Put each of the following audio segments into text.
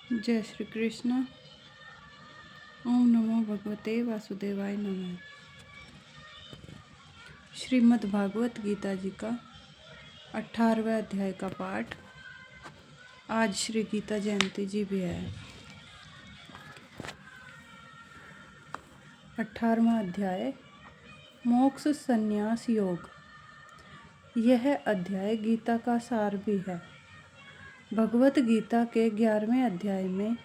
जय श्री कृष्ण। ओम नमो भगवते वासुदेवाय नमः। श्रीमद् भागवत गीता जी का 18वें अध्याय का पाठ। आज श्री गीता जयंती जी भी है। 18वां अध्याय मोक्ष संन्यास योग। यह अध्याय गीता का सार भी है। भगवत गीता के 11वें अध्याय में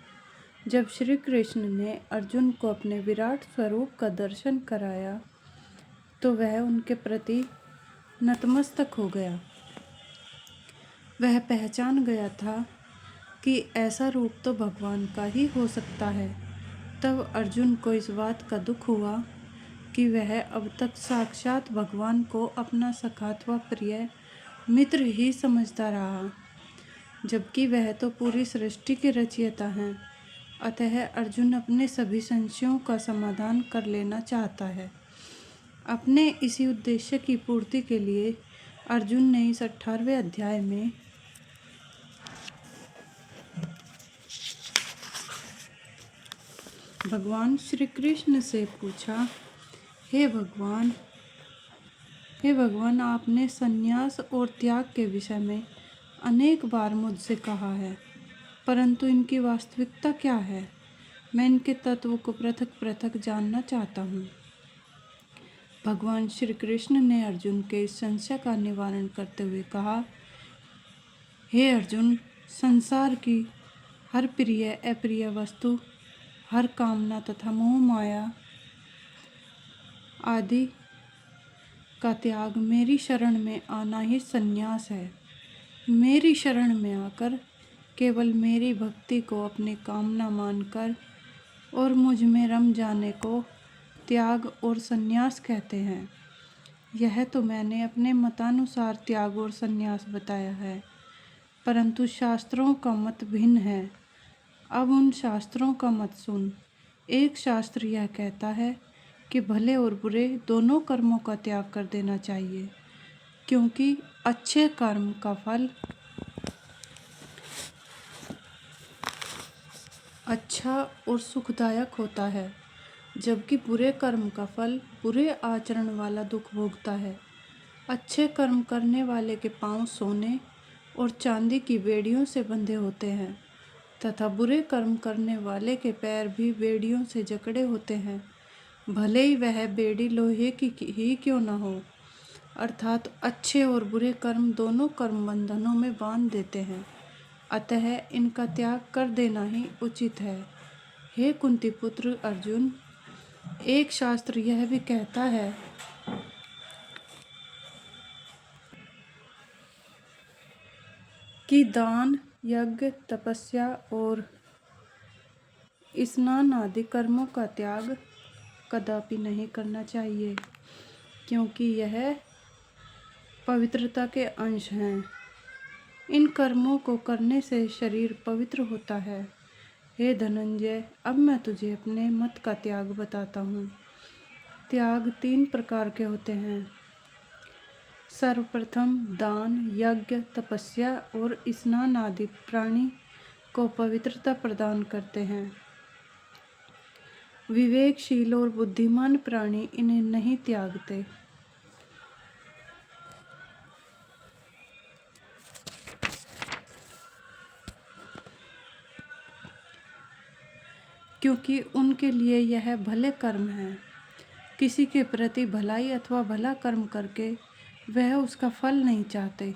जब श्री कृष्ण ने अर्जुन को अपने विराट स्वरूप का दर्शन कराया तो वह उनके प्रति नतमस्तक हो गया। वह पहचान गया था कि ऐसा रूप तो भगवान का ही हो सकता है। तब अर्जुन को इस बात का दुख हुआ कि वह अब तक साक्षात भगवान को अपना सखा व प्रिय मित्र ही समझता रहा, जबकि वह तो पूरी सृष्टि के रचयिता हैं। अतः अर्जुन अपने सभी संशयों का समाधान कर लेना चाहता है। अपने इसी उद्देश्य की पूर्ति के लिए अर्जुन ने इस 18वें अध्याय में भगवान श्री कृष्ण से पूछा, हे भगवान, आपने संन्यास और त्याग के विषय में अनेक बार मुझसे कहा है, परंतु इनकी वास्तविकता क्या है? मैं इनके तत्व को पृथक पृथक जानना चाहता हूँ। भगवान श्री कृष्ण ने अर्जुन के इस संशय का निवारण करते हुए कहा, हे अर्जुन, संसार की हर प्रिय अप्रिय वस्तु, हर कामना तथा मोह माया आदि का त्याग मेरी शरण में आना ही संन्यास है। मेरी शरण में आकर केवल मेरी भक्ति को अपनी कामना मानकर और मुझ में रम जाने को त्याग और संन्यास कहते हैं। यह तो मैंने अपने मतानुसार त्याग और संन्यास बताया है, परंतु शास्त्रों का मत भिन्न है। अब उन शास्त्रों का मत सुन। एक शास्त्र यह कहता है कि भले और बुरे दोनों कर्मों का त्याग कर देना चाहिए, क्योंकि अच्छे कर्म का फल अच्छा और सुखदायक होता है, जबकि बुरे कर्म का फल बुरे आचरण वाला दुख भोगता है। अच्छे कर्म करने वाले के पांव सोने और चांदी की बेड़ियों से बंधे होते हैं तथा बुरे कर्म करने वाले के पैर भी बेड़ियों से जकड़े होते हैं, भले ही वह बेड़ी लोहे की ही क्यों न हो। अर्थात अच्छे और बुरे कर्म दोनों कर्म बंधनों में बांध देते हैं, अतः इनका त्याग कर देना ही उचित है। हे कुंती पुत्र अर्जुन, एक शास्त्र यह भी कहता है कि दान, यज्ञ, तपस्या और स्नान आदि कर्मों का त्याग कदापि नहीं करना चाहिए, क्योंकि यह पवित्रता के अंश हैं। इन कर्मों को करने से शरीर पवित्र होता है। हे धनंजय, अब मैं तुझे अपने मत का त्याग बताता हूँ। त्याग 3 प्रकार के होते हैं। सर्वप्रथम दान, यज्ञ, तपस्या और स्नान आदि प्राणी को पवित्रता प्रदान करते हैं। विवेकशील और बुद्धिमान प्राणी इन्हें नहीं त्यागते। क्योंकि उनके लिए यह भले कर्म है। किसी के प्रति भलाई अथवा भला कर्म करके वह उसका फल नहीं चाहते।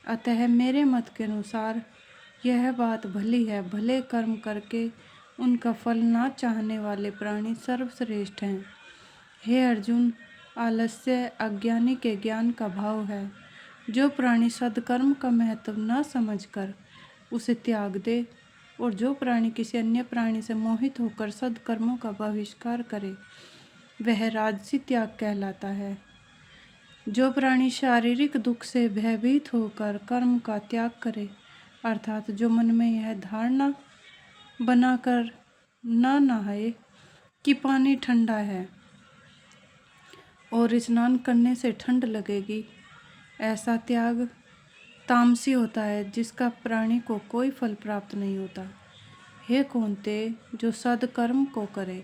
अतः मेरे मत के अनुसार यह बात भली है, भले कर्म करके उनका फल ना चाहने वाले प्राणी सर्वश्रेष्ठ हैं। हे अर्जुन, आलस्य अज्ञानी के ज्ञान का भाव है। जो प्राणी सद्कर्म का महत्व न समझकर उसे त्याग दे और जो प्राणी किसी अन्य प्राणी से मोहित होकर सद्कर्मों का बहिष्कार करे, वह राजसी त्याग कहलाता है। जो प्राणी शारीरिक दुख से भयभीत होकर कर्म का त्याग करे, अर्थात जो मन में यह धारणा बनाकर न नहाए कि पानी ठंडा है और स्नान करने से ठंड लगेगी, ऐसा त्याग तामसी होता है, जिसका प्राणी को कोई फल प्राप्त नहीं होता। हे कौन्ते, जो सद्कर्म को करे,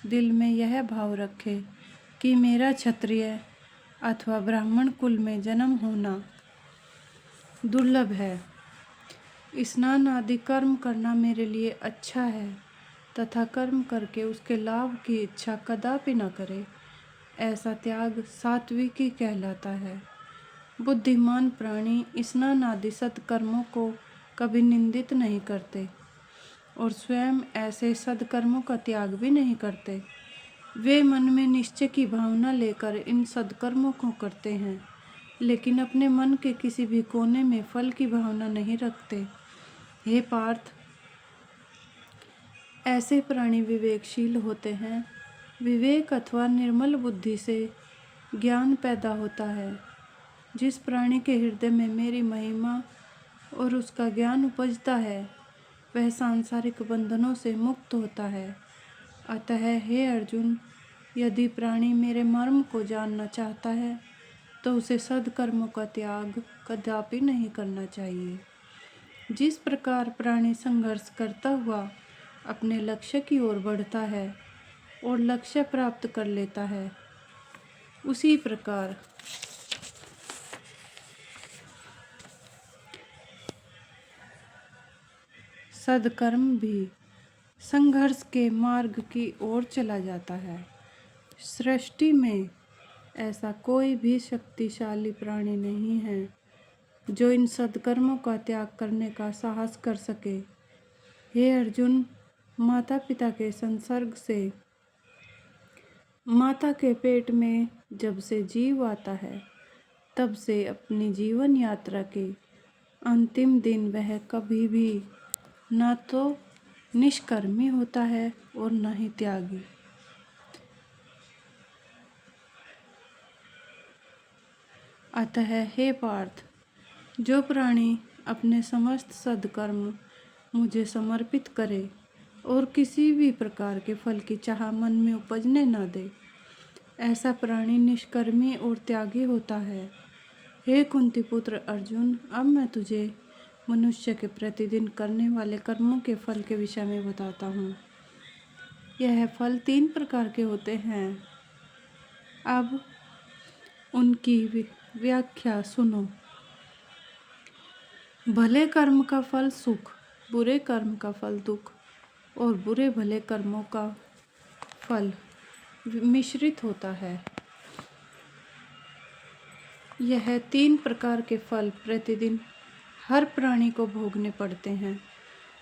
दिल में यह भाव रखे कि मेरा क्षत्रिय अथवा ब्राह्मण कुल में जन्म होना दुर्लभ है, स्नान आदि कर्म करना मेरे लिए अच्छा है तथा कर्म करके उसके लाभ की इच्छा कदापि न करे, ऐसा त्याग सात्विकी कहलाता है। बुद्धिमान प्राणी स्नान आदि सत्कर्मों को कभी निंदित नहीं करते और स्वयं ऐसे सद्कर्मों का त्याग भी नहीं करते। वे मन में निश्चय की भावना लेकर इन सद्कर्मों को करते हैं, लेकिन अपने मन के किसी भी कोने में फल की भावना नहीं रखते। हे पार्थ, ऐसे प्राणी विवेकशील होते हैं। विवेक अथवा निर्मल बुद्धि से ज्ञान पैदा होता है। जिस प्राणी के हृदय में मेरी महिमा और उसका ज्ञान उपजता है, वह सांसारिक बंधनों से मुक्त होता है। अतः हे अर्जुन, यदि प्राणी मेरे मर्म को जानना चाहता है तो उसे सद्कर्मों का त्याग कदापि नहीं करना चाहिए। जिस प्रकार प्राणी संघर्ष करता हुआ अपने लक्ष्य की ओर बढ़ता है और लक्ष्य प्राप्त कर लेता है, उसी प्रकार सद्कर्म भी संघर्ष के मार्ग की ओर चला जाता है। सृष्टि में ऐसा कोई भी शक्तिशाली प्राणी नहीं है जो इन सद्कर्मों का त्याग करने का साहस कर सके। हे अर्जुन, माता पिता के संसर्ग से माता के पेट में जब से जीव आता है, तब से अपनी जीवन यात्रा के अंतिम दिन वह कभी भी न तो निष्कर्मी होता है और न ही त्यागी। अतः हे पार्थ, जो प्राणी अपने समस्त सद्कर्म मुझे समर्पित करे और किसी भी प्रकार के फल की चाह मन में उपजने न दे, ऐसा प्राणी निष्कर्मी और त्यागी होता है। हे कुंती पुत्र अर्जुन, अब मैं तुझे मनुष्य के प्रतिदिन करने वाले कर्मों के फल के विषय में बताता हूँ। यह फल 3 प्रकार के होते हैं। अब उनकी व्याख्या सुनो। भले कर्म का फल सुख, बुरे कर्म का फल दुख और बुरे भले कर्मों का फल मिश्रित होता है। यह 3 प्रकार के फल प्रतिदिन हर प्राणी को भोगने पड़ते हैं,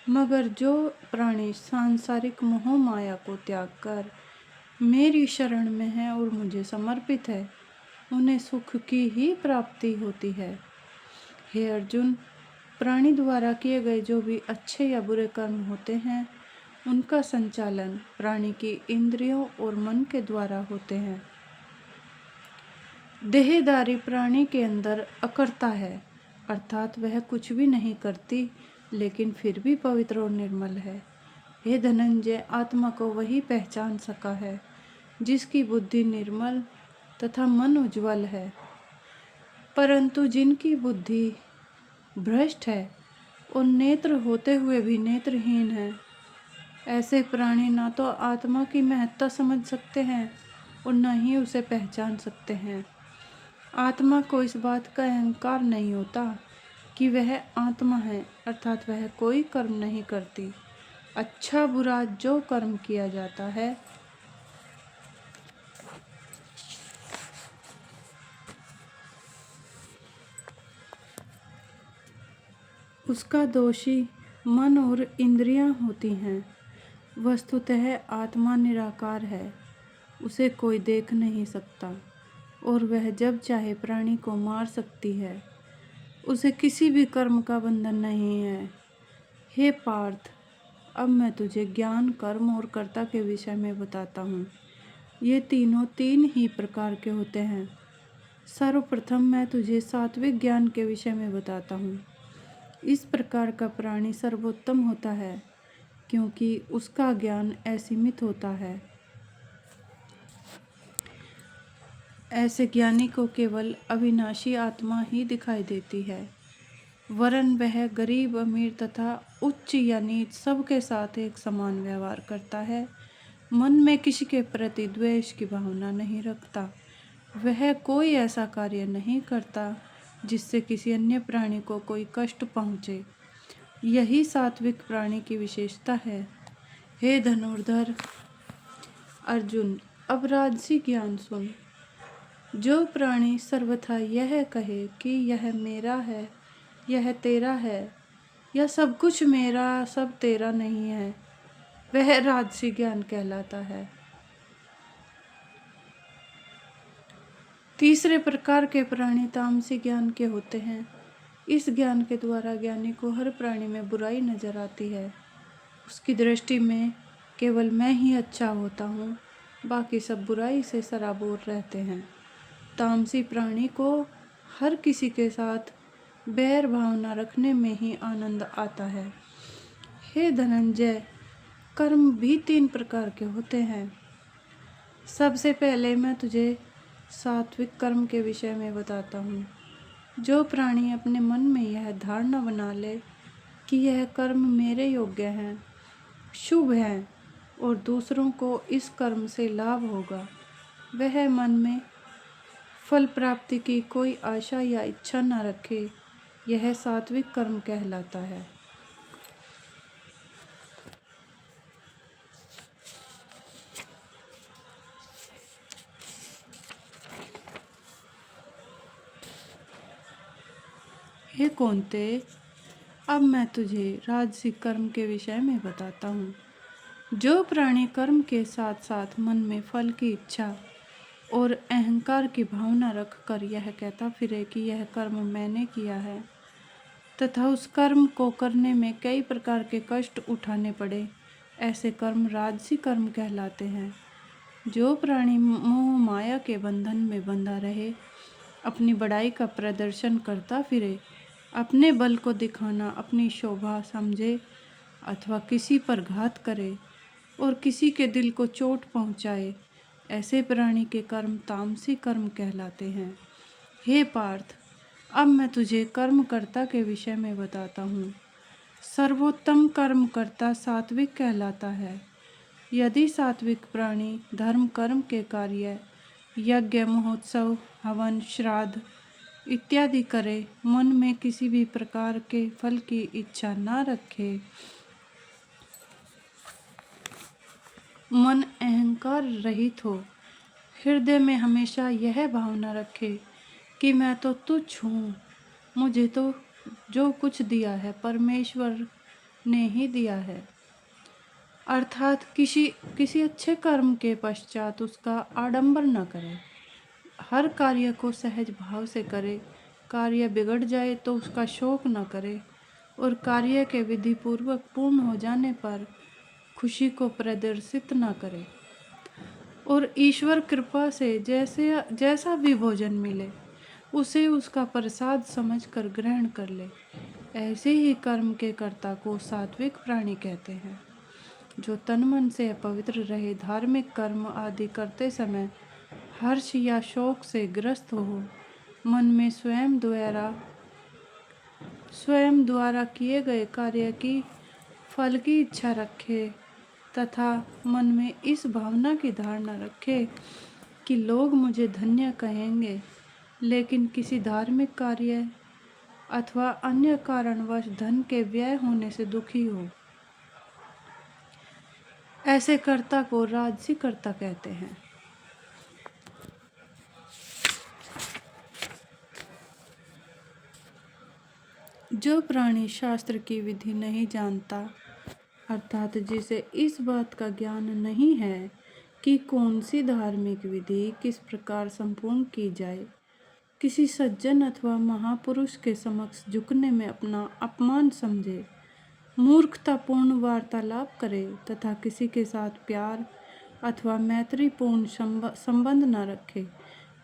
मगर जो प्राणी सांसारिक मोह माया को त्याग कर मेरी शरण में है और मुझे समर्पित है, उन्हें सुख की ही प्राप्ति होती है। हे अर्जुन, प्राणी द्वारा किए गए जो भी अच्छे या बुरे कर्म होते हैं, उनका संचालन प्राणी की इंद्रियों और मन के द्वारा होते हैं। देहधारी प्राणी के अंदर अकर्ता है, अर्थात वह कुछ भी नहीं करती, लेकिन फिर भी पवित्र और निर्मल है। हे धनंजय, आत्मा को वही पहचान सका है जिसकी बुद्धि निर्मल तथा मन उज्ज्वल है। परंतु जिनकी बुद्धि भ्रष्ट है और नेत्र होते हुए भी नेत्रहीन है, ऐसे प्राणी न तो आत्मा की महत्ता समझ सकते हैं और न ही उसे पहचान सकते हैं। आत्मा को इस बात का अहंकार नहीं होता कि वह आत्मा है, अर्थात वह कोई कर्म नहीं करती। अच्छा बुरा जो कर्म किया जाता है, उसका दोषी मन और इंद्रियां होती हैं। वस्तुतः आत्मा निराकार है, उसे कोई देख नहीं सकता और वह जब चाहे प्राणी को मार सकती है। उसे किसी भी कर्म का बंधन नहीं है। हे पार्थ, अब मैं तुझे ज्ञान, कर्म और कर्ता के विषय में बताता हूँ। ये तीनों 3 ही प्रकार के होते हैं। सर्वप्रथम मैं तुझे सात्विक ज्ञान के विषय में बताता हूँ। इस प्रकार का प्राणी सर्वोत्तम होता है, क्योंकि उसका ज्ञान असीमित होता है। ऐसे ज्ञानी को केवल अविनाशी आत्मा ही दिखाई देती है। वरन वह गरीब अमीर तथा उच्च या नीच सबके साथ एक समान व्यवहार करता है। मन में किसी के प्रति द्वेष की भावना नहीं रखता। वह कोई ऐसा कार्य नहीं करता जिससे किसी अन्य प्राणी को कोई कष्ट पहुँचे। यही सात्विक प्राणी की विशेषता है। हे धनुर्धर अर्जुन, अब राजसी ज्ञान सुन। जो प्राणी सर्वथा यह कहे कि यह मेरा है, यह तेरा है, या सब कुछ मेरा सब तेरा नहीं है, वह राजसी ज्ञान कहलाता है। तीसरे प्रकार के प्राणी तामसी ज्ञान के होते हैं। इस ज्ञान के द्वारा ज्ञानी को हर प्राणी में बुराई नजर आती है। उसकी दृष्टि में केवल मैं ही अच्छा होता हूँ, बाकी सब बुराई से सराबोर रहते हैं। तामसी प्राणी को हर किसी के साथ बैर भावना रखने में ही आनंद आता है। हे धनंजय, कर्म भी 3 प्रकार के होते हैं। सबसे पहले मैं तुझे सात्विक कर्म के विषय में बताता हूँ। जो प्राणी अपने मन में यह धारणा बना ले कि यह कर्म मेरे योग्य हैं, शुभ हैं और दूसरों को इस कर्म से लाभ होगा, वह मन में फल प्राप्ति की कोई आशा या इच्छा न रखे, यह सात्विक कर्म कहलाता है। हे कौन्ते, अब मैं तुझे राजसिक कर्म के विषय में बताता हूँ। जो प्राणी कर्म के साथ साथ मन में फल की इच्छा और अहंकार की भावना रखकर यह कहता फिरे कि यह कर्म मैंने किया है तथा उस कर्म को करने में कई प्रकार के कष्ट उठाने पड़े, ऐसे कर्म राजसी कर्म कहलाते हैं। जो प्राणी मोह माया के बंधन में बंधा रहे, अपनी बड़ाई का प्रदर्शन करता फिरे, अपने बल को दिखाना अपनी शोभा समझे अथवा किसी पर घात करे और किसी के दिल को चोट पहुँचाए, ऐसे प्राणी के कर्म तामसी कर्म कहलाते हैं। हे पार्थ, अब मैं तुझे कर्मकर्ता के विषय में बताता हूँ। सर्वोत्तम कर्मकर्ता सात्विक कहलाता है। यदि सात्विक प्राणी धर्म कर्म के कार्य, यज्ञ, महोत्सव, हवन, श्राद्ध इत्यादि करे, मन में किसी भी प्रकार के फल की इच्छा न रखे, मन अहंकार रहित हो, हृदय में हमेशा यह भावना रखे कि मैं तो तुच्छ हूँ, मुझे तो जो कुछ दिया है परमेश्वर ने ही दिया है, अर्थात किसी अच्छे कर्म के पश्चात उसका आडंबर न करे, हर कार्य को सहज भाव से करे, कार्य बिगड़ जाए तो उसका शोक न करे और कार्य के विधि पूर्वक पूर्ण हो जाने पर खुशी को प्रदर्शित न करे और ईश्वर कृपा से जैसा भी भोजन मिले उसे उसका प्रसाद समझकर ग्रहण कर ले। ऐसे ही कर्म के कर्ता को सात्विक प्राणी कहते हैं। जो तन मन से अपवित्र रहे, धार्मिक कर्म आदि करते समय हर्ष या शोक से ग्रस्त हो, मन में स्वयं द्वारा किए गए कार्य की फल की इच्छा रखे तथा मन में इस भावना की धारणा रखे कि लोग मुझे धन्य कहेंगे, लेकिन किसी धार्मिक कार्य अथवा अन्य कारणवश धन के व्यय होने से दुखी हो, ऐसे कर्ता को राजसी कर्ता कहते हैं। जो प्राणी शास्त्र की विधि नहीं जानता, अर्थात जिसे इस बात का ज्ञान नहीं है कि कौन सी धार्मिक विधि किस प्रकार संपूर्ण की जाए, किसी सज्जन अथवा महापुरुष के समक्ष झुकने में अपना अपमान समझे, मूर्खतापूर्ण वार्तालाप करे तथा किसी के साथ प्यार अथवा मैत्रीपूर्ण संबंध न रखे,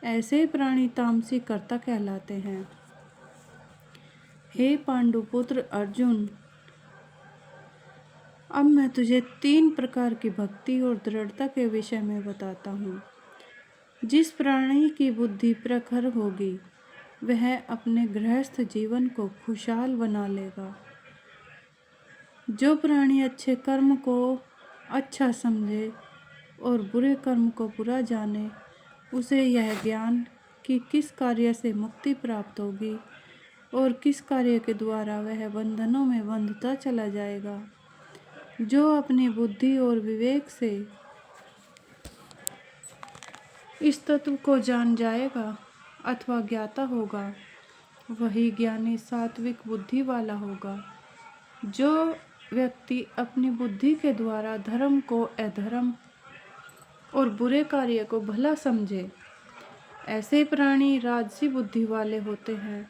ऐसे प्राणी तामसी कर्ता कहलाते हैं। हे पांडुपुत्र अर्जुन, अब मैं तुझे 3 प्रकार की भक्ति और दृढ़ता के विषय में बताता हूँ। जिस प्राणी की बुद्धि प्रखर होगी वह अपने गृहस्थ जीवन को खुशहाल बना लेगा। जो प्राणी अच्छे कर्म को अच्छा समझे और बुरे कर्म को बुरा जाने, उसे यह ज्ञान कि किस कार्य से मुक्ति प्राप्त होगी और किस कार्य के द्वारा वह बंधनों में बंधता चला जाएगा। जो अपनी बुद्धि और विवेक से इस तत्व को जान जाएगा अथवा ज्ञाता होगा, वही ज्ञानी सात्विक बुद्धि वाला होगा। जो व्यक्ति अपनी बुद्धि के द्वारा धर्म को अधर्म और बुरे कार्य को भला समझे, ऐसे प्राणी राजसी बुद्धि वाले होते हैं।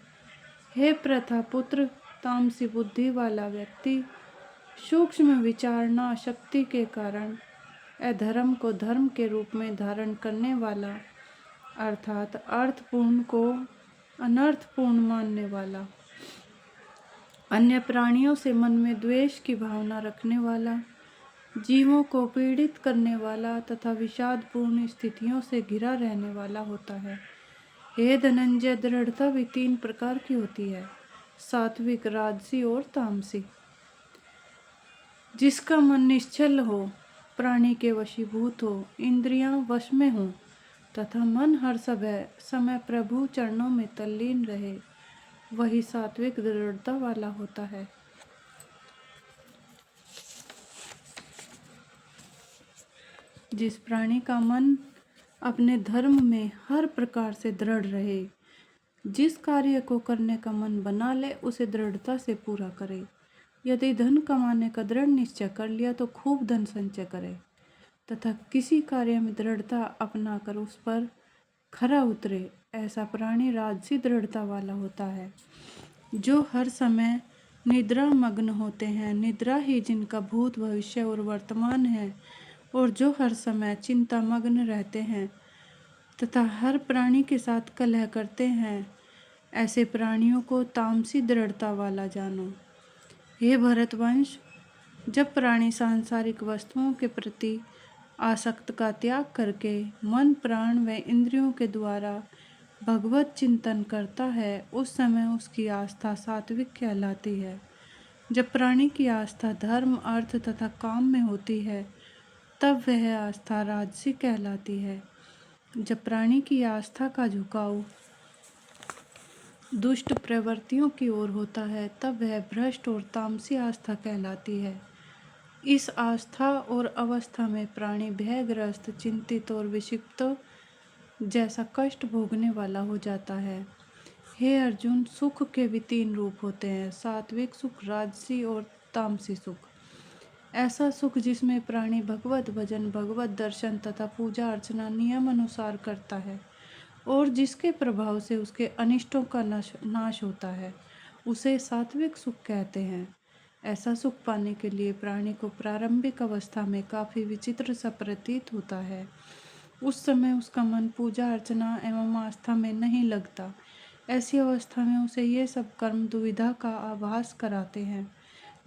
हे प्रथा पुत्र, तामसी बुद्धि वाला व्यक्ति सूक्ष्म विचारना शक्ति के कारण अधर्म को धर्म के रूप में धारण करने वाला, अर्थात अर्थपूर्ण को अनर्थपूर्ण मानने वाला, अन्य प्राणियों से मन में द्वेष की भावना रखने वाला, जीवों को पीड़ित करने वाला तथा विषादपूर्ण स्थितियों से घिरा रहने वाला होता है। हे धनंजय, दृढ़ता भी 3 प्रकार की होती है, सात्विक, राजसी और तामसी। जिसका मन निश्चल हो, प्राणी के वशीभूत हो, इंद्रियां वश में हो तथा मन हर समय प्रभु चरणों में तल्लीन रहे, वही सात्विक दृढ़ता वाला होता है। जिस प्राणी का मन अपने धर्म में हर प्रकार से दृढ़ रहे, जिस कार्य को करने का मन बना ले उसे दृढ़ता से पूरा करे। यदि धन कमाने का दृढ़ निश्चय कर लिया तो खूब धन संचय करे तथा किसी कार्य में दृढ़ता अपना कर उस पर खरा उतरे, ऐसा प्राणी राजसी दृढ़ता वाला होता है। जो हर समय निद्रा मग्न होते हैं, निद्रा ही जिनका भूत भविष्य और वर्तमान है, और जो हर समय चिंता मग्न रहते हैं तथा हर प्राणी के साथ कलह करते हैं, ऐसे प्राणियों को तामसी दृढ़ता वाला जानो। हे भरतवंश, जब प्राणी सांसारिक वस्तुओं के प्रति आसक्त का त्याग करके मन, प्राण व इंद्रियों के द्वारा भगवत चिंतन करता है, उस समय उसकी आस्था सात्विक कहलाती है। जब प्राणी की आस्था धर्म, अर्थ तथा काम में होती है, तब वह आस्था राजसी कहलाती है। जब प्राणी की आस्था का झुकाव दुष्ट प्रवृत्तियों की ओर होता है, तब वह भ्रष्ट और तामसी आस्था कहलाती है। इस आस्था और अवस्था में प्राणी भयग्रस्त, चिंतित और विक्षिप्त जैसा कष्ट भोगने वाला हो जाता है। हे अर्जुन, सुख के भी 3 रूप होते हैं, सात्विक सुख, राजसी और तामसी सुख। ऐसा सुख जिसमें प्राणी भगवत भजन, भगवत दर्शन तथा पूजा अर्चना नियम अनुसार करता है और जिसके प्रभाव से उसके अनिष्टों का नाश होता है, उसे सात्विक सुख कहते हैं। ऐसा सुख पाने के लिए प्राणी को प्रारंभिक अवस्था में काफ़ी विचित्र सा प्रतीत होता है। उस समय उसका मन पूजा अर्चना एवं आस्था में नहीं लगता। ऐसी अवस्था में उसे ये सब कर्म दुविधा का आभास कराते हैं,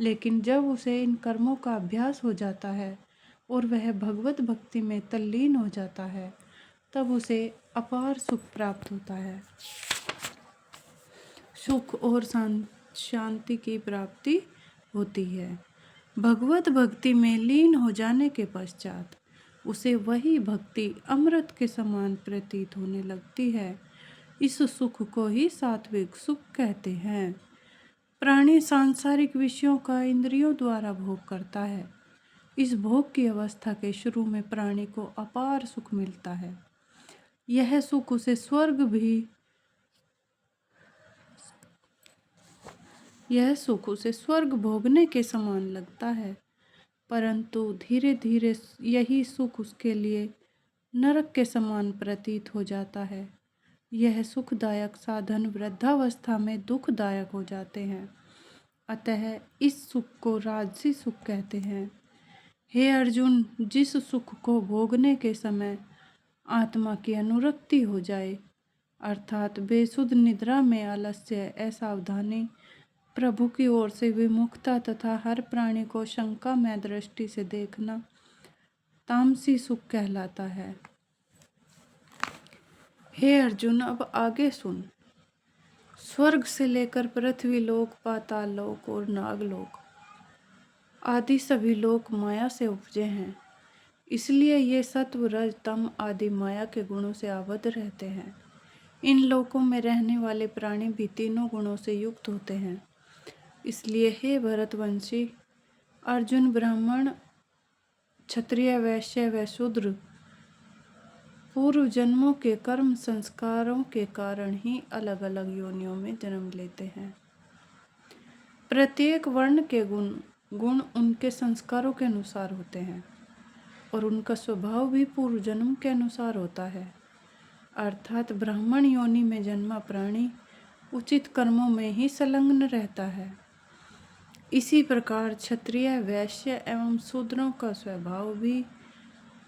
लेकिन जब उसे इन कर्मों का अभ्यास हो जाता है और वह भगवत भक्ति में तल्लीन हो जाता है, तब उसे अपार सुख प्राप्त होता है। सुख और शांति की प्राप्ति होती है। भगवत भक्ति में लीन हो जाने के पश्चात उसे वही भक्ति अमृत के समान प्रतीत होने लगती है। इस सुख को ही सात्विक सुख कहते हैं। प्राणी सांसारिक विषयों का इंद्रियों द्वारा भोग करता है। इस भोग की अवस्था के शुरू में प्राणी को अपार सुख मिलता है। यह सुख उसे स्वर्ग भोगने के समान लगता है, परंतु धीरे धीरे यही सुख उसके लिए नरक के समान प्रतीत हो जाता है। यह सुखदायक साधन वृद्धावस्था में दुखदायक हो जाते हैं। अतः इस सुख को राजसी सुख कहते हैं। हे अर्जुन, जिस सुख को भोगने के समय आत्मा की अनुरक्ति हो जाए, अर्थात बेसुध निद्रा में आलस्य, असावधानी, प्रभु की ओर से विमुखता तथा हर प्राणी को शंकामय दृष्टि से देखना, तामसी सुख कहलाता है। हे अर्जुन, अब आगे सुन। स्वर्ग से लेकर पृथ्वी लोक, पाताल लोक और नागलोक आदि सभी लोक माया से उपजे हैं। इसलिए ये सत्व रज तम आदि माया के गुणों से आबद्ध रहते हैं। इन लोकों में रहने वाले प्राणी भी तीनों गुणों से युक्त होते हैं। इसलिए हे भरतवंशी अर्जुन, ब्राह्मण, क्षत्रिय, वैश्य व शूद्र पूर्व जन्मों के कर्म संस्कारों के कारण ही अलग अलग योनियों में जन्म लेते हैं। प्रत्येक वर्ण के गुण उनके संस्कारों के अनुसार होते हैं और उनका स्वभाव भी पूर्व जन्म के अनुसार होता है। अर्थात ब्राह्मण योनि में जन्मा प्राणी उचित कर्मों में ही संलग्न रहता है। इसी प्रकार क्षत्रिय, वैश्य एवं शूद्रों का स्वभाव भी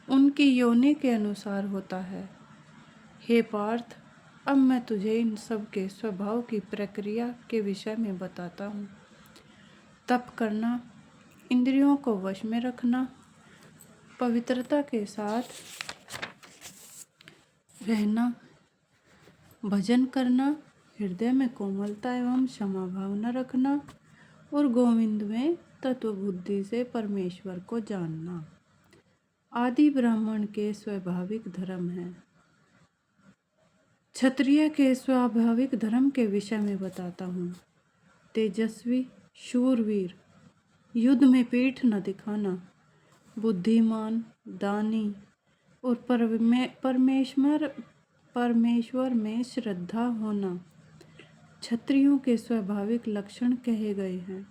उनकी योनि के अनुसार होता है। हे पार्थ, अब मैं तुझे इन सब के स्वभाव की प्रक्रिया के विषय में बताता हूँ। तप करना, इंद्रियों को वश में रखना, पवित्रता के साथ रहना, भजन करना, हृदय में कोमलता एवं क्षमा भावना रखना और गोविंद में तत्व बुद्धि से परमेश्वर को जानना आदि ब्राह्मण के स्वाभाविक धर्म हैं। क्षत्रिय के स्वाभाविक धर्म के विषय में बताता हूँ। तेजस्वी, शूरवीर, युद्ध में पीठ न दिखाना, बुद्धिमान, दानी और परमेश्वर में श्रद्धा होना क्षत्रियों के स्वाभाविक लक्षण कहे गए हैं।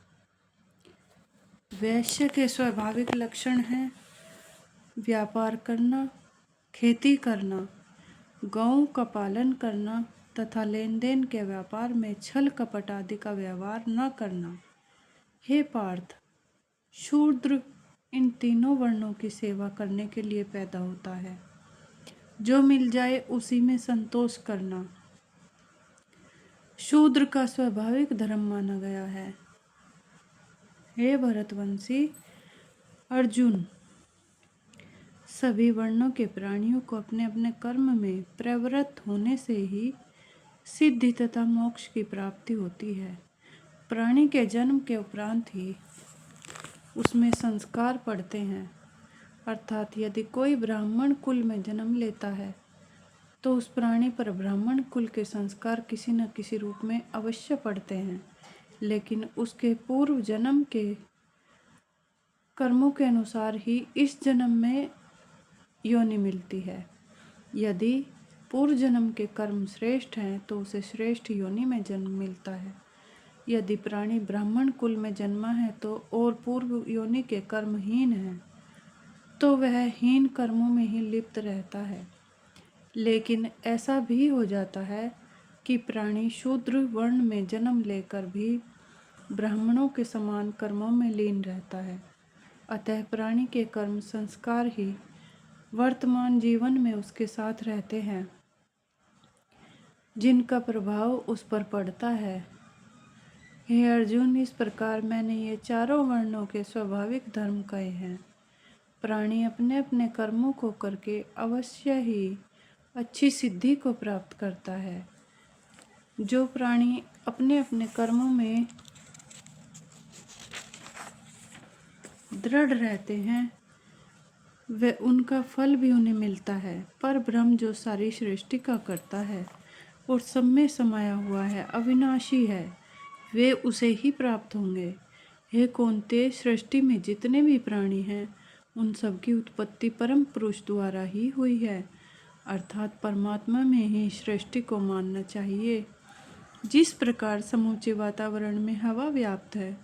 वैश्य के स्वाभाविक लक्षण हैं व्यापार करना, खेती करना, गौओं का पालन करना तथा लेन देन के व्यापार में छल कपट आदि का व्यवहार न करना। हे पार्थ, शूद्र इन तीनों वर्णों की सेवा करने के लिए पैदा होता है। जो मिल जाए उसी में संतोष करना शूद्र का स्वाभाविक धर्म माना गया है। हे भरतवंशी अर्जुन, सभी वर्णों के प्राणियों को अपने अपने कर्म में प्रवृत्त होने से ही सिद्धि तथा मोक्ष की प्राप्ति होती है। प्राणी के जन्म के उपरांत ही उसमें संस्कार पड़ते हैं। अर्थात यदि कोई ब्राह्मण कुल में जन्म लेता है तो उस प्राणी पर ब्राह्मण कुल के संस्कार किसी न किसी रूप में अवश्य पड़ते हैं, लेकिन उसके पूर्व जन्म के कर्मों के अनुसार ही इस जन्म में योनि मिलती है। यदि पूर्व जन्म के कर्म श्रेष्ठ हैं तो उसे श्रेष्ठ योनि में जन्म मिलता है। यदि प्राणी ब्राह्मण कुल में जन्मा है तो और पूर्व योनि के कर्महीन है तो वह हीन कर्मों में ही लिप्त रहता है। लेकिन ऐसा भी हो जाता है कि प्राणी शूद्र वर्ण में जन्म लेकर भी ब्राह्मणों के समान कर्मों में लीन रहता है। अतः प्राणी के कर्म संस्कार ही वर्तमान जीवन में उसके साथ रहते हैं, जिनका प्रभाव उस पर पड़ता है। हे अर्जुन, इस प्रकार मैंने ये चारों वर्णों के स्वाभाविक धर्म कहे हैं। प्राणी अपने अपने कर्मों को करके अवश्य ही अच्छी सिद्धि को प्राप्त करता है। जो प्राणी अपने अपने कर्मों में दृढ़ रहते हैं वे उनका फल भी उन्हें मिलता है। पर ब्रह्म जो सारी सृष्टि का करता है और सब में समाया हुआ है, अविनाशी है, वे उसे ही प्राप्त होंगे। हे कौन्तेय, सृष्टि में जितने भी प्राणी हैं उन सब की उत्पत्ति परम पुरुष द्वारा ही हुई है। अर्थात परमात्मा में ही सृष्टि को मानना चाहिए। जिस प्रकार समूचे वातावरण में हवा व्याप्त है,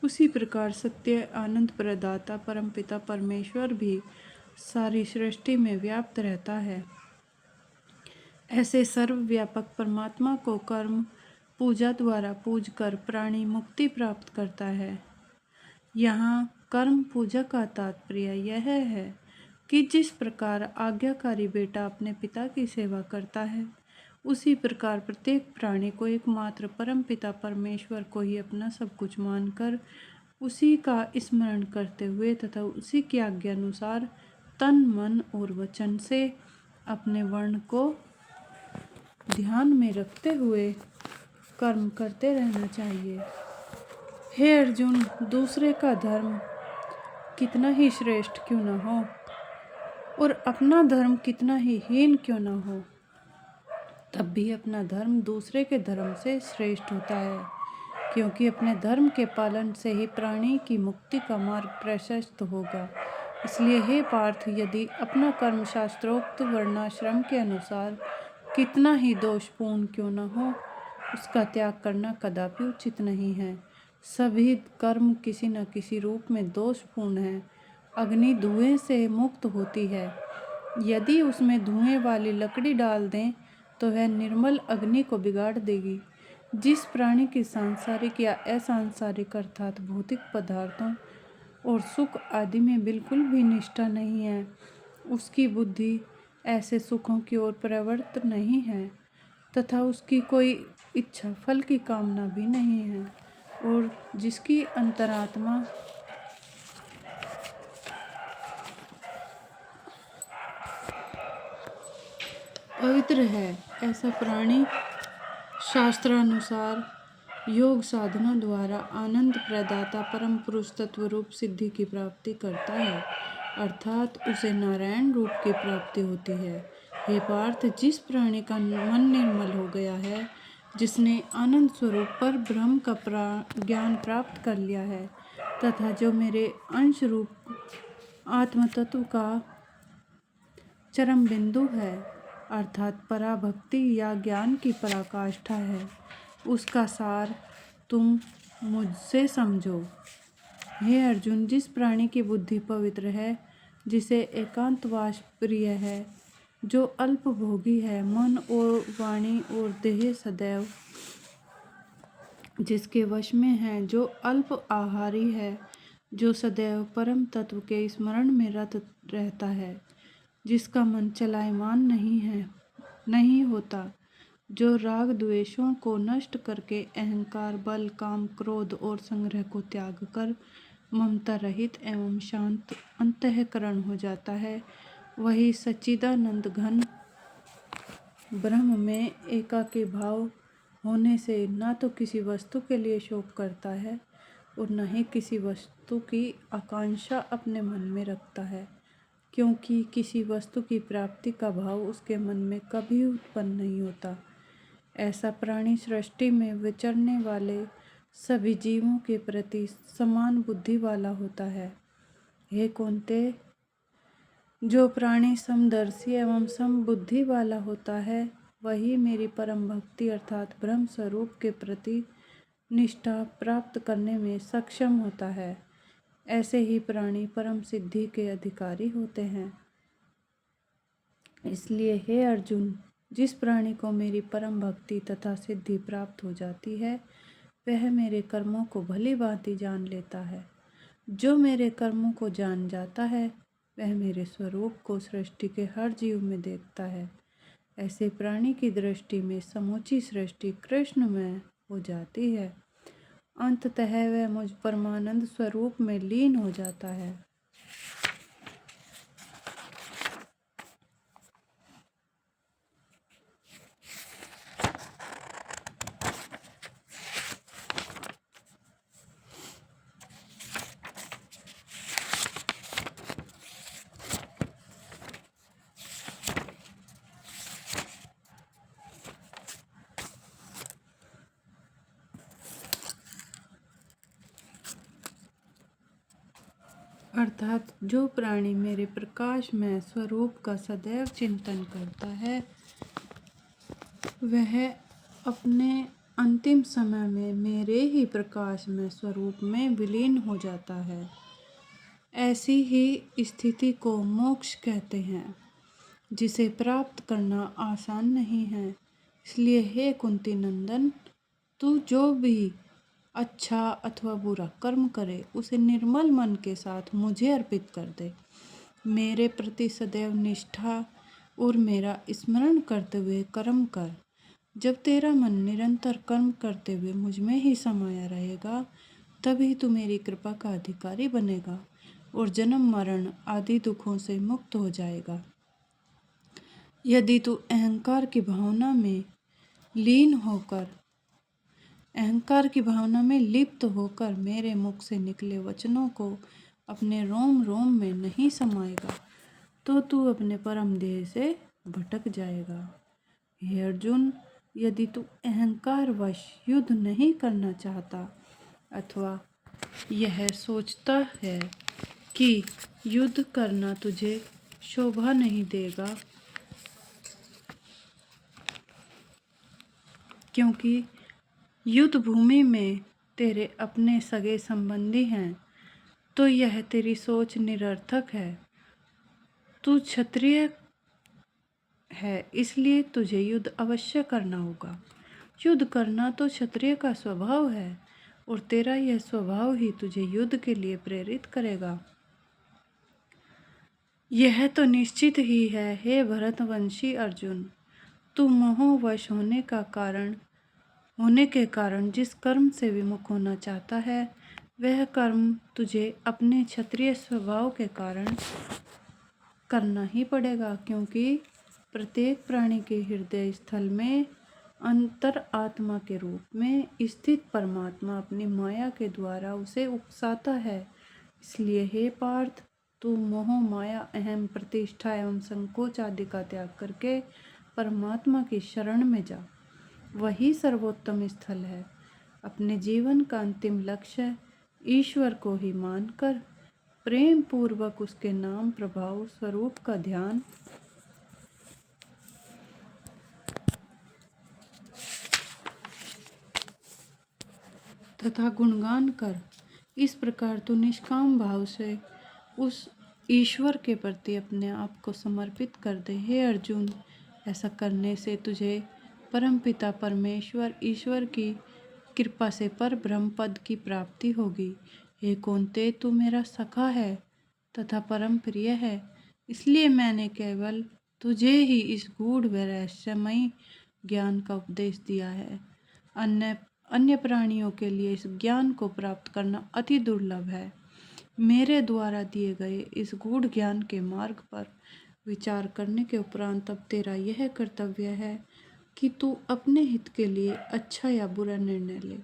उसी प्रकार सत्य आनंद प्रदाता परमपिता परमेश्वर भी सारी सृष्टि में व्याप्त रहता है। ऐसे सर्वव्यापक परमात्मा को कर्म पूजा द्वारा पूजकर प्राणी मुक्ति प्राप्त करता है। यहाँ कर्म पूजा का तात्पर्य यह है कि जिस प्रकार आज्ञाकारी बेटा अपने पिता की सेवा करता है, उसी प्रकार प्रत्येक प्राणी को एकमात्र परम पिता परमेश्वर को ही अपना सब कुछ मानकर उसी का स्मरण करते हुए तथा उसी की आज्ञा अनुसार तन, मन और वचन से अपने वर्ण को ध्यान में रखते हुए कर्म करते रहना चाहिए। हे अर्जुन, दूसरे का धर्म कितना ही श्रेष्ठ क्यों न हो और अपना धर्म कितना ही हीन क्यों न हो, तब भी अपना धर्म दूसरे के धर्म से श्रेष्ठ होता है, क्योंकि अपने धर्म के पालन से ही प्राणी की मुक्ति का मार्ग प्रशस्त होगा। इसलिए हे पार्थ, यदि अपना कर्म शास्त्रोक्त वर्णाश्रम के अनुसार कितना ही दोषपूर्ण क्यों न हो, उसका त्याग करना कदापि उचित नहीं है। सभी कर्म किसी न किसी रूप में दोषपूर्ण है। अग्नि धुएं से मुक्त होती है, यदि उसमें धुएं वाली लकड़ी डाल दें तो वह निर्मल अग्नि को बिगाड़ देगी। जिस प्राणी की सांसारिक या असंसारिक अर्थात भौतिक पदार्थों और सुख आदि में बिल्कुल भी निष्ठा नहीं है, उसकी बुद्धि ऐसे सुखों की ओर प्रवृत्त नहीं है तथा उसकी कोई इच्छा फल की कामना भी नहीं है, और जिसकी अंतरात्मा पवित्र है, ऐसा प्राणी शास्त्रानुसार योग साधना द्वारा आनंद प्रदाता परम पुरुष तत्व रूप सिद्धि की प्राप्ति करता है, अर्थात उसे नारायण रूप की प्राप्ति होती है। हे पार्थ, जिस प्राणी का मन निर्मल हो गया है, जिसने आनंद स्वरूप पर ब्रह्म का ज्ञान प्राप्त कर लिया है तथा जो मेरे अंश रूप आत्म तत्व का चरम बिंदु है, अर्थात पराभक्ति या ज्ञान की पराकाष्ठा है, उसका सार तुम मुझसे समझो। हे अर्जुन, जिस प्राणी की बुद्धि पवित्र है, जिसे एकांतवास प्रिय है, जो अल्पभोगी है, मन और वाणी और देह सदैव जिसके वश में है, जो अल्प आहारी है, जो सदैव परम तत्व के स्मरण में रत रहता है, जिसका मन चलायमान नहीं होता, जो राग द्वेषों को नष्ट करके अहंकार, बल, काम, क्रोध और संग्रह को त्याग कर ममता रहित एवं शांत अंतःकरण हो जाता है, वही सच्चिदानंद घन ब्रह्म में एकाकी भाव होने से न तो किसी वस्तु के लिए शोक करता है और न ही किसी वस्तु की आकांक्षा अपने मन में रखता है, क्योंकि किसी वस्तु की प्राप्ति का भाव उसके मन में कभी उत्पन्न नहीं होता। ऐसा प्राणी सृष्टि में विचरने वाले सभी जीवों के प्रति समान बुद्धि वाला होता है। हे कुंते, जो प्राणी समदर्शी एवं समबुद्धि वाला होता है, वही मेरी परम भक्ति अर्थात ब्रह्म स्वरूप के प्रति निष्ठा प्राप्त करने में सक्षम होता है। ऐसे ही प्राणी परम सिद्धि के अधिकारी होते हैं। इसलिए हे अर्जुन, जिस प्राणी को मेरी परम भक्ति तथा सिद्धि प्राप्त हो जाती है, वह मेरे कर्मों को भली भांति जान लेता है। जो मेरे कर्मों को जान जाता है, वह मेरे स्वरूप को सृष्टि के हर जीव में देखता है। ऐसे प्राणी की दृष्टि में समूची सृष्टि कृष्णमय हो जाती है। अंततः वह मुझ परमानंद स्वरूप में लीन हो जाता है। अर्थात जो प्राणी मेरे प्रकाशमय स्वरूप का सदैव चिंतन करता है, वह अपने अंतिम समय में मेरे ही प्रकाशमय स्वरूप में विलीन हो जाता है। ऐसी ही स्थिति को मोक्ष कहते हैं, जिसे प्राप्त करना आसान नहीं है। इसलिए हे कुंती नंदन, तू जो भी अच्छा अथवा बुरा कर्म करे, उसे निर्मल मन के साथ मुझे अर्पित कर दे। मेरे प्रति सदैव निष्ठा और मेरा स्मरण करते हुए कर्म कर। जब तेरा मन निरंतर कर्म करते हुए मुझ में ही समाया रहेगा, तभी तू मेरी कृपा का अधिकारी बनेगा और जन्म मरण आदि दुखों से मुक्त हो जाएगा। यदि तू अहंकार की भावना में लीन होकर अहंकार की भावना में लिप्त होकर मेरे मुख से निकले वचनों को अपने रोम रोम में नहीं समाएगा तो तू अपने परम ध्येय से भटक जाएगा। हे अर्जुन, यदि तू अहंकार वश युद्ध नहीं करना चाहता अथवा यह सोचता है कि युद्ध करना तुझे शोभा नहीं देगा क्योंकि युद्ध भूमि में तेरे अपने सगे संबंधी हैं, तो यह तेरी सोच निरर्थक है। तू क्षत्रिय है, इसलिए तुझे युद्ध अवश्य करना होगा। युद्ध करना तो क्षत्रिय का स्वभाव है और तेरा यह स्वभाव ही तुझे युद्ध के लिए प्रेरित करेगा। यह तो निश्चित ही है हे भरतवंशी अर्जुन, तू मोहवश होने के कारण जिस कर्म से विमुख होना चाहता है वह कर्म तुझे अपने क्षत्रिय स्वभाव के कारण करना ही पड़ेगा, क्योंकि प्रत्येक प्राणी के हृदय स्थल में अंतर आत्मा के रूप में स्थित परमात्मा अपनी माया के द्वारा उसे उकसाता है। इसलिए हे पार्थ, तू मोह माया अहम प्रतिष्ठा एवं संकोच आदि का त्याग करके परमात्मा की शरण में जा। वही सर्वोत्तम स्थल है। अपने जीवन का अंतिम लक्ष्य ईश्वर को ही मानकर प्रेम पूर्वक उसके नाम प्रभाव स्वरूप का ध्यान तथा गुणगान कर। इस प्रकार तू निष्काम भाव से उस ईश्वर के प्रति अपने आप को समर्पित कर दे। हे अर्जुन, ऐसा करने से तुझे परमपिता परमेश्वर ईश्वर की कृपा से पर ब्रह्म पद की प्राप्ति होगी। हे कौन्तेय, तू मेरा सखा है तथा परम प्रिय है, इसलिए मैंने केवल तुझे ही इस गूढ़ व रहस्यमयी ज्ञान का उपदेश दिया है। अन्य प्राणियों के लिए इस ज्ञान को प्राप्त करना अति दुर्लभ है। मेरे द्वारा दिए गए इस गूढ़ ज्ञान के मार्ग पर विचार करने के उपरांत अब तेरा यह कर्तव्य है कि तू अपने हित के लिए अच्छा या बुरा निर्णय ले।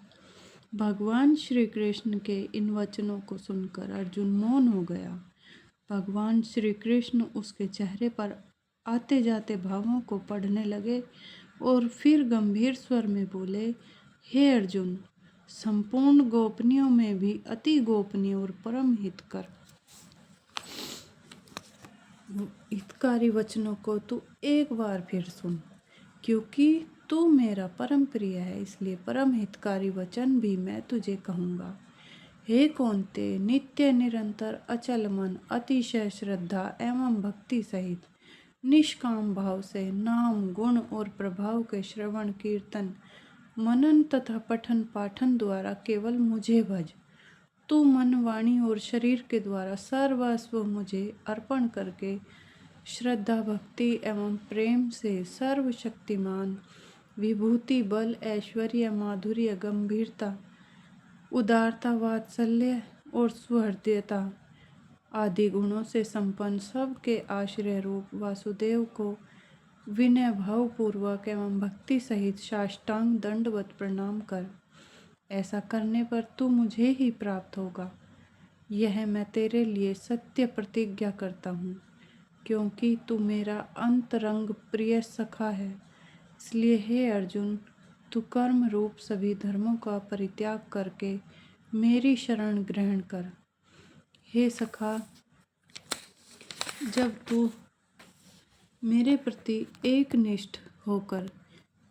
भगवान श्री कृष्ण के इन वचनों को सुनकर अर्जुन मौन हो गया। भगवान श्री कृष्ण उसके चेहरे पर आते जाते भावों को पढ़ने लगे और फिर गंभीर स्वर में बोले, हे अर्जुन, संपूर्ण गोपनीयों में भी अति गोपनीय और परम हितकारी वचनों को तू एक बार फिर सुन। क्योंकि तू मेरा परम प्रिय है, इसलिए परम हितकारी वचन भी मैं तुझे कहूँगा। हे कौन्तेय, नित्य निरंतर अचल मन अतिशय श्रद्धा एवं भक्ति सहित निष्काम भाव से नाम गुण और प्रभाव के श्रवण कीर्तन मनन तथा पठन पाठन द्वारा केवल मुझे भज। तू मन वाणी और शरीर के द्वारा सर्वस्व मुझे अर्पण करके श्रद्धा भक्ति एवं प्रेम से सर्वशक्तिमान विभूति बल ऐश्वर्य माधुर्य गंभीरता उदारता वात्सल्य और सुहृदयता आदि गुणों से संपन्न सबके आश्रय रूप वासुदेव को विनय भाव पूर्वक एवं भक्ति सहित साष्टांग दंडवत प्रणाम कर। ऐसा करने पर तू मुझे ही प्राप्त होगा। यह मैं तेरे लिए सत्य प्रतिज्ञा करता हूँ, क्योंकि तू मेरा अंतरंग प्रिय सखा है। इसलिए हे अर्जुन, तू कर्म रूप सभी धर्मों का परित्याग करके मेरी शरण ग्रहण कर। हे सखा, जब तू मेरे प्रति एकनिष्ठ होकर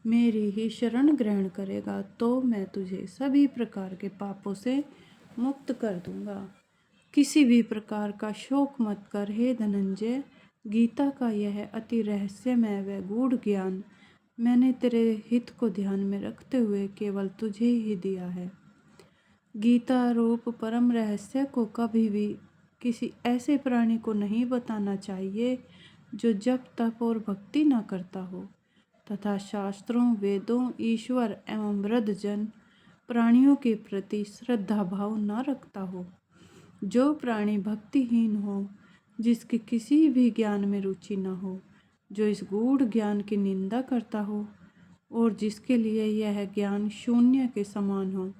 मेरी ही शरण ग्रहण करेगा तो मैं तुझे सभी प्रकार के पापों से मुक्त कर दूंगा। किसी भी प्रकार का शोक मत कर हे धनंजय। गीता का यह अति रहस्यमय व गूढ़ ज्ञान मैंने तेरे हित को ध्यान में रखते हुए केवल तुझे ही दिया है। गीता रूप परम रहस्य को कभी भी किसी ऐसे प्राणी को नहीं बताना चाहिए जो जप तप और भक्ति न करता हो तथा शास्त्रों वेदों ईश्वर एवं वृद्धजन प्राणियों के प्रति श्रद्धा भाव न रखता हो। जो प्राणी भक्तिहीन हो, जिसकी किसी भी ज्ञान में रुचि न हो, जो इस गूढ़ ज्ञान की निंदा करता हो, और जिसके लिए यह ज्ञान शून्य के समान हो,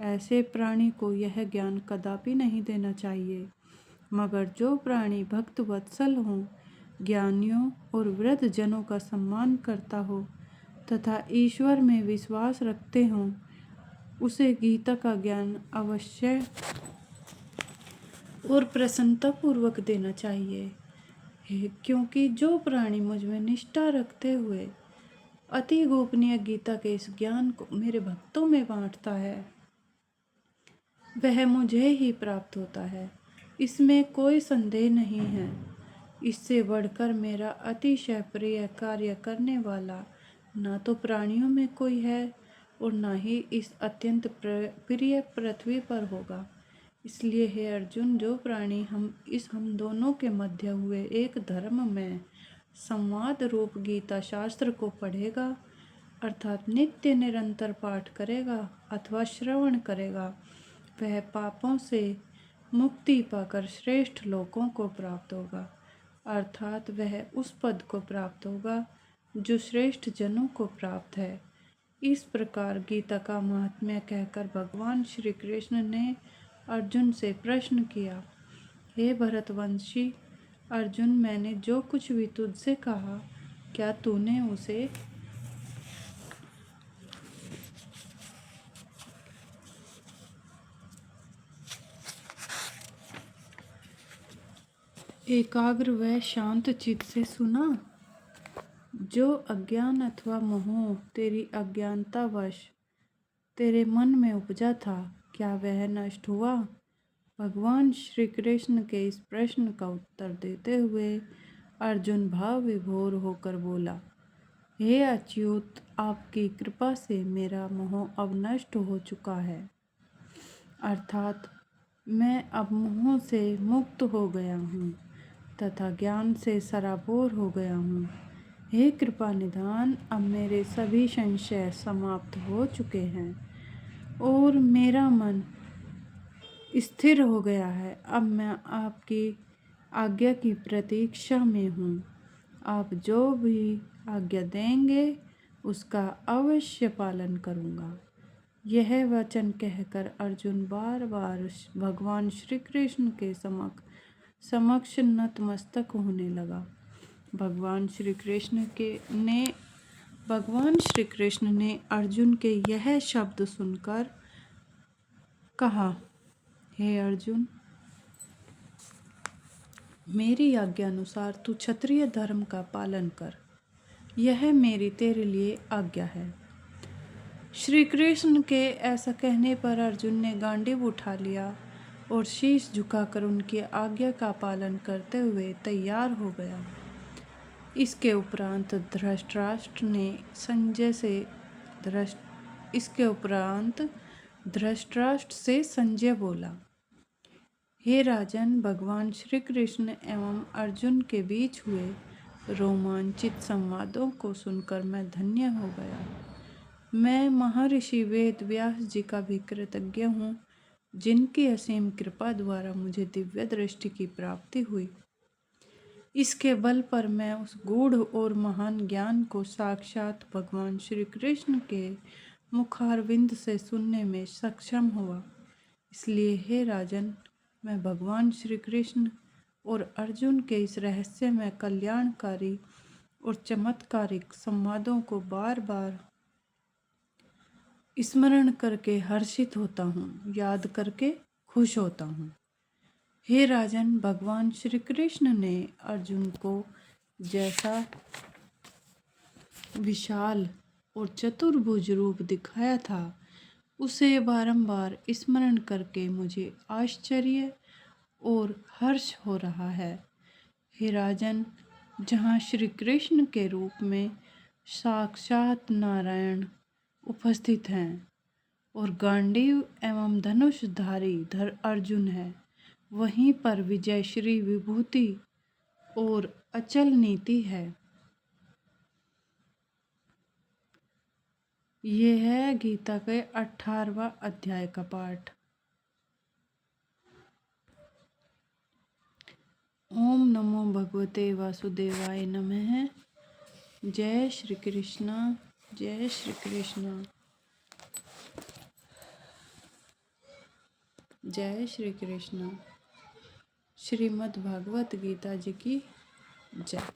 ऐसे प्राणी को यह ज्ञान कदापि नहीं देना चाहिए। मगर जो प्राणी भक्त वत्सल हो, ज्ञानियों और वृद्ध जनों का सम्मान करता हो तथा ईश्वर में विश्वास रखते हों, उसे गीता का ज्ञान अवश्य और प्रसन्नतापूर्वक देना चाहिए। क्योंकि जो प्राणी मुझ में निष्ठा रखते हुए अति गोपनीय गीता के इस ज्ञान को मेरे भक्तों में बांटता है, वह मुझे ही प्राप्त होता है, इसमें कोई संदेह नहीं है। इससे बढ़कर मेरा अतिशय प्रिय कार्य करने वाला ना तो प्राणियों में कोई है और ना ही इस अत्यंत प्रिय पृथ्वी पर होगा। इसलिए हे अर्जुन, जो प्राणी हम दोनों के मध्य हुए एक धर्म में संवाद रूप गीता शास्त्र को पढ़ेगा, अर्थात नित्य निरंतर पाठ करेगा अथवा श्रवण करेगा, वह पापों से मुक्ति पाकर श्रेष्ठ लोकों को प्राप्त होगा, अर्थात वह उस पद को प्राप्त होगा जो श्रेष्ठ जनों को प्राप्त है। इस प्रकार गीता का महात्म्य कहकर भगवान श्री कृष्ण ने अर्जुन से प्रश्न किया, हे भरतवंशी अर्जुन, मैंने जो कुछ भी तुझसे कहा, क्या तूने उसे एकाग्र व शांत चित्त से सुना? जो अज्ञान अथवा मोह तेरी अज्ञानतावश तेरे मन में उपजा था, क्या वह नष्ट हुआ? भगवान श्री कृष्ण के इस प्रश्न का उत्तर देते हुए अर्जुन भाव विभोर होकर बोला, हे अच्युत, आपकी कृपा से मेरा मोह अब नष्ट हो चुका है, अर्थात मैं अब मोह से मुक्त हो गया हूँ तथा ज्ञान से सराबोर हो गया हूँ। हे कृपा निधान, अब मेरे सभी संशय समाप्त हो चुके हैं और मेरा मन स्थिर हो गया है। अब मैं आपकी आज्ञा की प्रतीक्षा में हूँ। आप जो भी आज्ञा देंगे उसका अवश्य पालन करूँगा। यह वचन कहकर अर्जुन बार बार भगवान श्री कृष्ण के समक्ष नतमस्तक होने लगा। भगवान श्री कृष्ण ने अर्जुन के यह शब्द सुनकर कहा, हे अर्जुन, मेरी आज्ञा अनुसार तू क्षत्रिय धर्म का पालन कर, यह मेरी तेरे लिए आज्ञा है। श्री कृष्ण के ऐसा कहने पर अर्जुन ने गांडीव उठा लिया और शीश झुकाकर उनकी आज्ञा का पालन करते हुए तैयार हो गया। इसके उपरांत धृतराष्ट्र से संजय बोला, हे राजन, भगवान श्री कृष्ण एवं अर्जुन के बीच हुए रोमांचित संवादों को सुनकर मैं धन्य हो गया। मैं महर्षि वेद व्यास जी का भी कृतज्ञ हूँ, जिनकी असीम कृपा द्वारा मुझे दिव्य दृष्टि की प्राप्ति हुई। इसके बल पर मैं उस गूढ़ और महान ज्ञान को साक्षात भगवान श्री कृष्ण के मुखारविंद से सुनने में सक्षम हुआ। इसलिए हे राजन, मैं भगवान श्री कृष्ण और अर्जुन के इस रहस्यमय कल्याणकारी और चमत्कारिक संवादों को बार बार स्मरण करके हर्षित होता हूँ, याद करके खुश होता हूँ। हे राजन, भगवान श्री कृष्ण ने अर्जुन को जैसा विशाल और चतुर्भुज रूप दिखाया था, उसे बारंबार स्मरण करके मुझे आश्चर्य और हर्ष हो रहा है। हे राजन, जहाँ श्री कृष्ण के रूप में साक्षात नारायण उपस्थित हैं और गांडीव एवं धनुषधारी अर्जुन है, वहीं पर विजय श्री विभूति और अचल नीति है। यह है गीता के 18वां अध्याय का पाठ। ओम नमो भगवते वासुदेवाय नमः। जय श्री कृष्ण। जय श्री कृष्ण। जय श्री कृष्ण। श्रीमद् भागवत गीता जी की जय।